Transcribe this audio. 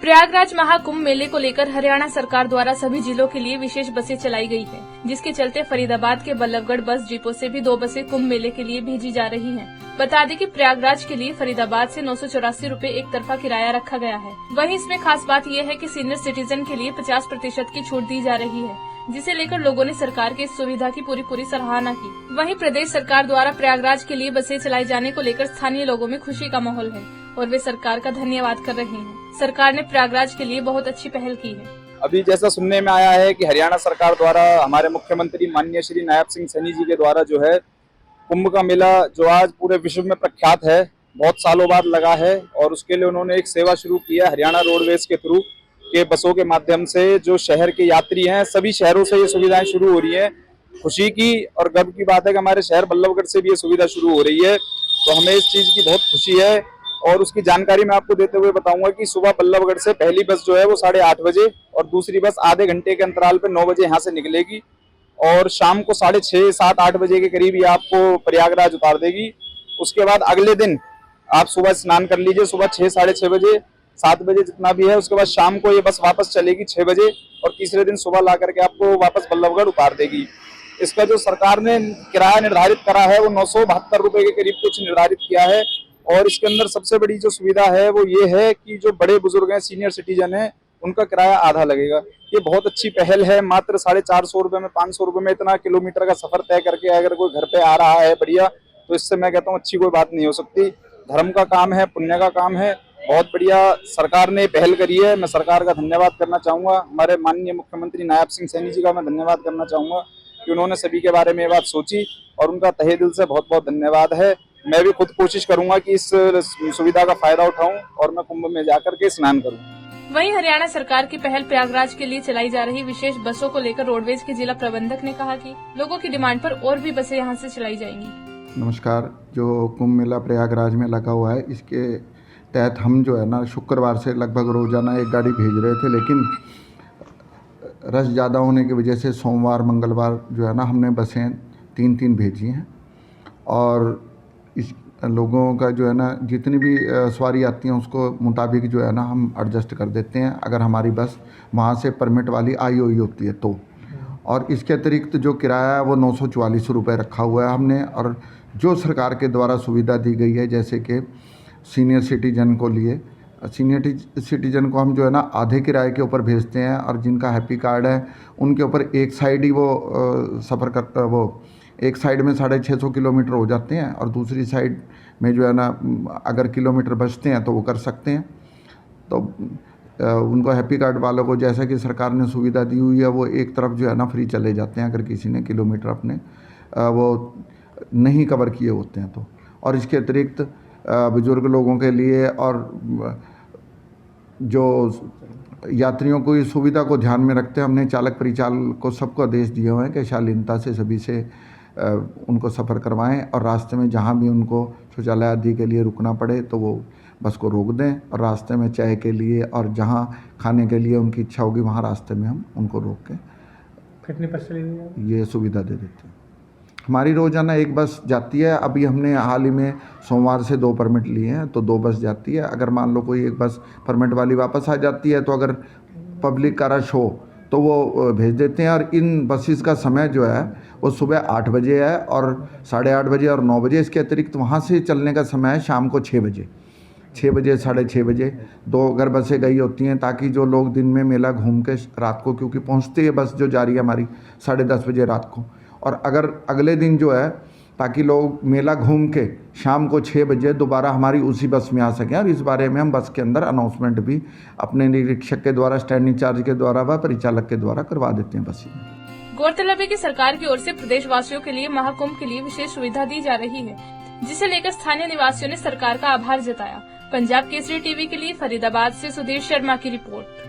प्रयागराज महाकुंभ मेले को लेकर हरियाणा सरकार द्वारा सभी जिलों के लिए विशेष बसें चलाई गई है, जिसके चलते फरीदाबाद के बल्लभगढ़ बस डिपो से भी 2 बसें कुंभ मेले के लिए भेजी जा रही हैं। बता दें कि प्रयागराज के लिए फरीदाबाद से 984 रूपए एक तरफा किराया रखा गया है। वहीं इसमें खास बात यह है कि सीनियर सिटीजन के लिए 50% की छूट दी जा रही है, जिसे लेकर लोगों ने सरकार की इस सुविधा की पूरी सराहना की। वहीं प्रदेश सरकार द्वारा प्रयागराज के लिए बसें चलाए जाने को लेकर स्थानीय लोगों में खुशी का माहौल है और वे सरकार का धन्यवाद कर रहे हैं। सरकार ने प्रयागराज के लिए बहुत अच्छी पहल की है। अभी जैसा सुनने में आया है कि हरियाणा सरकार द्वारा हमारे मुख्यमंत्री माननीय श्री नायब सिंह सैनी जी के द्वारा जो है कुंभ का मेला जो आज पूरे विश्व में प्रख्यात है, बहुत सालों बाद लगा है और उसके लिए उन्होंने एक सेवा शुरू की है हरियाणा रोडवेज के थ्रू के बसों के माध्यम से जो शहर के यात्री हैं सभी शहरों से ये सुविधाएं शुरू हो रही हैं। खुशी की और गर्व की बात है कि हमारे शहर बल्लभगढ़ से भी ये सुविधा शुरू हो रही है, तो हमें इस चीज की बहुत खुशी है। और उसकी जानकारी मैं आपको देते हुए बताऊंगा कि सुबह बल्लभगढ़ से पहली बस जो है वो 8:30 बजे और दूसरी बस आधे घंटे के अंतराल पे 9 बजे यहाँ से निकलेगी और शाम को 6:30, 7, 8 बजे के करीब ये आपको प्रयागराज उतार देगी। उसके बाद अगले दिन आप सुबह स्नान कर लीजिए, सुबह 6, 6:30 बजे, 7 बजे जितना भी है। उसके बाद शाम को ये बस वापस चलेगी 6 बजे और तीसरे दिन सुबह ला करके आपको वापस बल्लभगढ़ उतार देगी। इसका जो सरकार ने किराया निर्धारित करा है वो 972 रुपए के करीब कुछ निर्धारित किया है। और इसके अंदर सबसे बड़ी जो सुविधा है वो ये है कि जो बड़े बुजुर्ग हैं, सीनियर सिटीजन हैं, उनका किराया आधा लगेगा। ये बहुत अच्छी पहल है। मात्र 450 रुपए में, 500 रुपए में इतना किलोमीटर का सफर तय करके अगर कोई घर पे आ रहा है बढ़िया, तो इससे मैं कहता हूँ अच्छी कोई बात नहीं हो सकती। धर्म का काम है, पुण्य का काम है, बहुत बढ़िया सरकार ने पहल करी है। मैं सरकार का धन्यवाद करना चाहूंगा। हमारे माननीय मुख्यमंत्री नायब सिंह सैनी जी का मैं धन्यवाद करना चाहूंगा कि उन्होंने सभी के बारे में ये बात सोची और उनका तहे दिल से बहुत बहुत धन्यवाद है। मैं भी खुद कोशिश करूंगा कि इस सुविधा का फायदा उठाऊं और मैं कुंभ में जाकर के स्नान करूं। वहीं हरियाणा सरकार की पहल प्रयागराज के लिए चलाई जा रही विशेष बसों को लेकर रोडवेज के जिला प्रबंधक ने कहा कि लोगों की डिमांड पर और भी बसें यहां से चलाई जाएंगी। नमस्कार। जो कुंभ मेला प्रयागराज में लगा हुआ है, इसके तहत हम जो है ना शुक्रवार से लगभग रोजाना एक गाड़ी भेज रहे थे, लेकिन रश ज़्यादा होने की वजह से सोमवार मंगलवार जो है ना हमने बसें 3 भेजी हैं और इस लोगों का जो है ना जितनी भी सवारी आती हैं उसको मुताबिक जो है ना हम एडजस्ट कर देते हैं, अगर हमारी बस वहाँ से परमिट वाली आई हुई होती है तो। और इसके अतिरिक्त जो किराया है वो 944 रुपये रखा हुआ है हमने। और जो सरकार के द्वारा सुविधा दी गई है, जैसे कि सीनियर सिटीजन को लिए, सीनियर सिटीजन को हम जो है ना आधे किराए के ऊपर भेजते हैं और जिनका हैप्पी कार्ड है उनके ऊपर एक साइड ही वो सफ़र करता, वो एक साइड में 650 किलोमीटर हो जाते हैं और दूसरी साइड में जो है ना अगर किलोमीटर बचते हैं तो वो कर सकते हैं। तो उनको हैप्पी कार्ड वालों को जैसा कि सरकार ने सुविधा दी हुई है वो एक तरफ जो है ना फ्री चले जाते हैं अगर किसी ने किलोमीटर अपने वो नहीं कवर किए होते हैं तो। और इसके अतिरिक्त बुजुर्ग लोगों के लिए और जो यात्रियों को इस सुविधा को ध्यान में रखते हैं हमने चालक परिचालक को सबको आदेश दिए हुए हैं कि शालीनता से सभी से उनको सफ़र करवाएं और रास्ते में जहां भी उनको शौचालय आदि के लिए रुकना पड़े तो वो बस को रोक दें और रास्ते में चाय के लिए और जहां खाने के लिए उनकी इच्छा होगी वहां रास्ते में हम उनको रोक के कितने पैसे लेंगे ये सुविधा दे देते हैं। हमारी रोज़ाना एक बस जाती है। अभी हमने हाल ही में सोमवार से 2 परमिट लिए हैं तो 2 बस जाती है। अगर मान लो कोई एक बस परमिट वाली वापस आ जाती है तो अगर पब्लिक का रश हो तो वो भेज देते हैं। और इन बसेस का समय जो है वो सुबह 8 बजे है और 8:30 बजे और 9 बजे। इसके अतिरिक्त वहाँ से चलने का समय है शाम को 6 बजे, 6 बजे, 6:30 बजे 2 अगर बसें गई होती हैं ताकि जो लोग दिन में मेला घूम के रात को, क्योंकि पहुँचती है बस जो जा रही है हमारी 10:30 बजे रात को, और अगर अगले दिन जो है ताकि लोग मेला घूम के शाम को 6 बजे दोबारा हमारी उसी बस में आ सकें। और इस बारे में हम बस के अंदर अनाउंसमेंट भी अपने निरीक्षक के द्वारा, स्टैंड इंचार्ज के द्वारा व परिचालक के द्वारा करवा देते हैं बस में। गौरतलब है कि सरकार की ओर से प्रदेश वासियों के लिए महाकुंभ के लिए विशेष सुविधा दी जा रही है, जिसे लेकर स्थानीय निवासियों ने सरकार का आभार जताया। पंजाब केसरी टीवी के लिए फरीदाबाद से सुधीर शर्मा की रिपोर्ट।